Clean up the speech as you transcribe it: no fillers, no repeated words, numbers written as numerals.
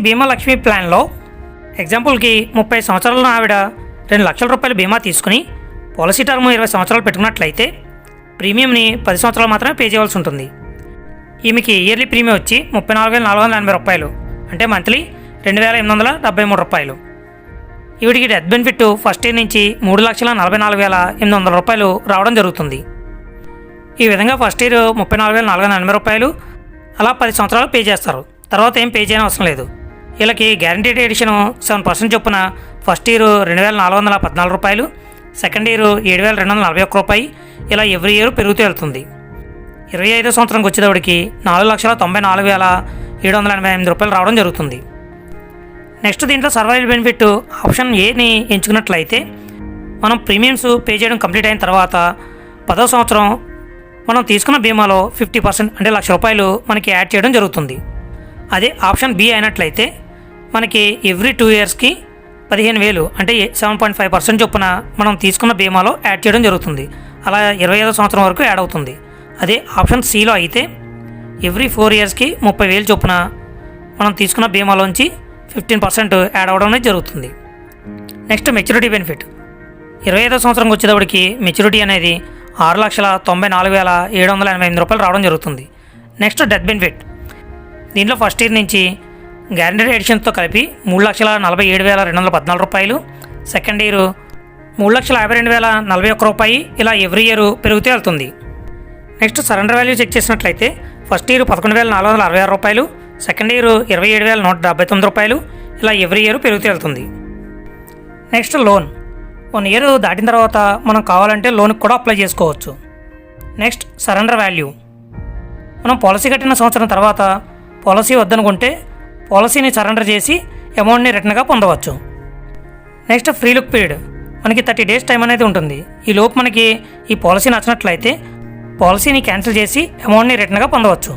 బీమా లక్ష్మి ప్లాన్లో ఎగ్జాంపుల్కి 30 సంవత్సరాల ఆవిడ 2 లక్షల రూపాయల బీమా తీసుకుని పాలసీ టర్మ్ 20 సంవత్సరాలు పెట్టుకున్నట్లయితే ప్రీమియంని 10 సంవత్సరాలు మాత్రమే పే చేయవలసి ఉంటుంది. ఈమెకి ఇయర్లీ ప్రీమియం వచ్చి 34,480 రూపాయలు, అంటే మంత్లీ 2,873 రూపాయలు. ఈవిడికి డెత్ బెనిఫిట్ ఫస్ట్ ఇయర్ నుంచి 3,44,800 రూపాయలు రావడం జరుగుతుంది. ఈ విధంగా ఫస్ట్ ఇయర్ 34,480 రూపాయలు అలా 10 సంవత్సరాలు పే చేస్తారు. తర్వాత ఏం పే చేయని అవసరం లేదు. వీళ్ళకి గ్యారంటీడ్ ఎడిషన్ 7% చొప్పున ఫస్ట్ ఇయర్ 2,414 రూపాయలు, సెకండ్ ఇయర్ 7,241 రూపాయి, ఇలా ఎవ్రీ ఇయర్ పెరుగుతూ వెళ్తుంది. 25వ సంవత్సరంకి వచ్చేటప్పటికి 4,94,788 రూపాయలు రావడం జరుగుతుంది. నెక్స్ట్ దీంట్లో సర్వైవల్ బెనిఫిట్ ఆప్షన్ ఏని ఎంచుకున్నట్లయితే మనం ప్రీమియమ్స్ పే చేయడం కంప్లీట్ అయిన తర్వాత 10వ సంవత్సరం మనం తీసుకున్న బీమాలో 50% అంటే 1,00,000 రూపాయలు మనకి యాడ్ చేయడం జరుగుతుంది. అదే ఆప్షన్ బి అయినట్లయితే మనకి ఎవ్రీ 2 ఇయర్స్కి 15,000 అంటే 7.5% చొప్పున మనం తీసుకున్న బీమాలో యాడ్ చేయడం జరుగుతుంది. అలా 25వ సంవత్సరం వరకు యాడ్ అవుతుంది. అదే ఆప్షన్ సిలో అయితే ఎవ్రీ 4 ఇయర్స్కి 30,000 చొప్పున మనం తీసుకున్న బీమాలోంచి 15% యాడ్ అవ్వడం అనేది జరుగుతుంది. నెక్స్ట్ మెచ్యూరిటీ బెనిఫిట్ 25వ సంవత్సరంకి వచ్చేటప్పటికి మెచ్యూరిటీ అనేది 6,94,788 రూపాయలు రావడం జరుగుతుంది. నెక్స్ట్ డెత్ బెనిఫిట్ దీంట్లో ఫస్ట్ ఇయర్ నుంచి గ్యారంటీడ్ ఎడిషన్తో కలిపి 3,47,214 రూపాయలు, సెకండ్ ఇయర్ 3,52,041 రూపాయి, ఇలా ఎవ్రీ ఇయర్ పెరుగుతూ వెళ్తుంది. నెక్స్ట్ సరెండర్ వాల్యూ చెక్ చేసినట్లయితే ఫస్ట్ ఇయర్ 11,466 రూపాయలు, సెకండ్ ఇయర్ 27,179 రూపాయలు, ఇలా ఎవ్రీ ఇయర్ పెరుగుతూ వెళ్తుంది. నెక్స్ట్ లోన్ 1 ఇయర్ దాటిన తర్వాత మనం కావాలంటే లోన్కి కూడా అప్లై చేసుకోవచ్చు. నెక్స్ట్ సరెండర్ వాల్యూ మనం పాలసీ కట్టిన సంవత్సరం తర్వాత పాలసీ వద్దనుకుంటే పాలసీని సరెండర్ చేసి అమౌంట్ని రిటర్న్గా పొందవచ్చు. నెక్స్ట్ ఫ్రీ లుక్ పీరియడ్ మనకి 30 డేస్ టైం అనేది ఉంటుంది. ఈ లోపు మనకి ఈ పాలసీ నచ్చినట్లయితే పాలసీని క్యాన్సిల్ చేసి అమౌంట్ని రిటర్న్గా పొందవచ్చు.